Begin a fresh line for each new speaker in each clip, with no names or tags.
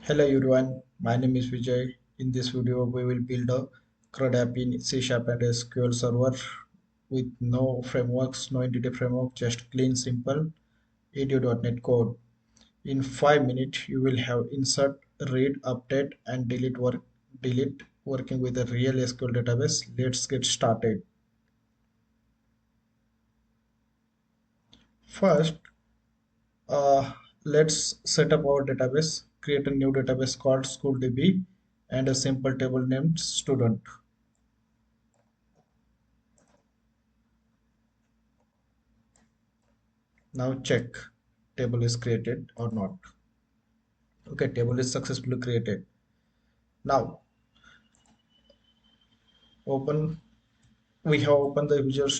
Hello everyone, my name is Vijay. In this video, we will build a CRUD app in CSharp and SQL Server with no frameworks, no entity framework, just clean, simple ADO.NET code. In 5 minutes, you will have insert, read, update, and delete working with a real SQL database. Let's get started. First, uh, let's set up our database. Create a new database called SchoolDB and a simple table named student. Now check table is created or not. Okay, table is successfully created. Now open we have opened the Visual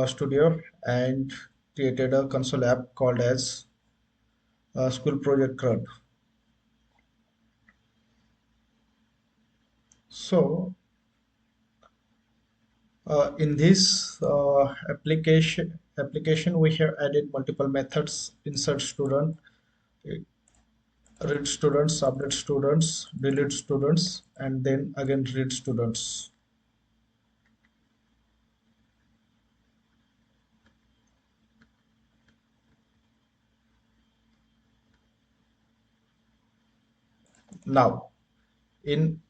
Studio and created a console app called as School Project CRUD. So in this application we have added multiple methods: insert student, read students, update students, delete students, and then again read students. Now in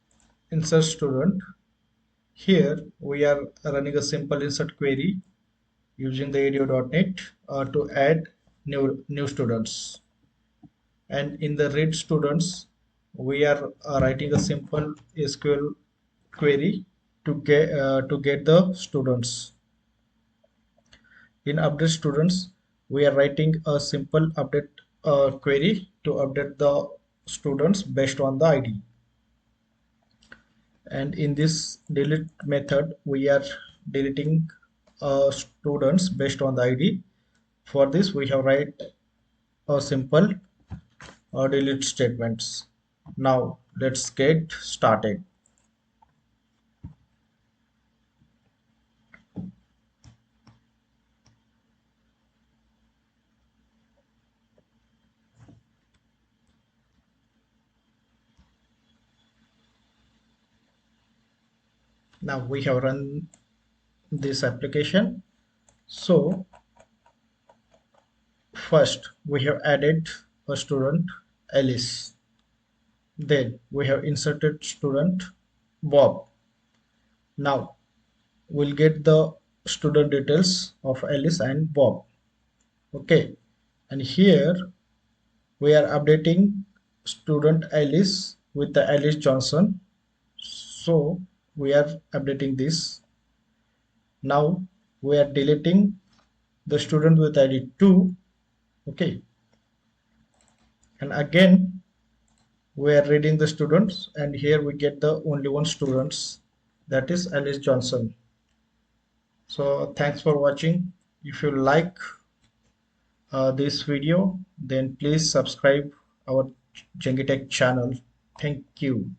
insert student, here we are running a simple insert query using the ADO.NET to add new students. And in the read students, we are writing a simple SQL query to get the students. In update students, we are writing a simple update query to update the students based on the ID. And in this delete method we are deleting students based on the ID. For this we have write a simple delete statements. Now let's get started. Now we have run this application. So first we have added a student Alice, then we have inserted student Bob. Now we'll get the student details of Alice and Bob. Okay, and here we are updating student Alice with the Alice Johnson. So we are updating this. Now we are deleting the student with ID 2. Okay, and again we are reading the students, and here we get the only one students, that is Alice Johnson. So thanks for watching. If you like this video, then please subscribe our Jangi Tech channel. Thank you.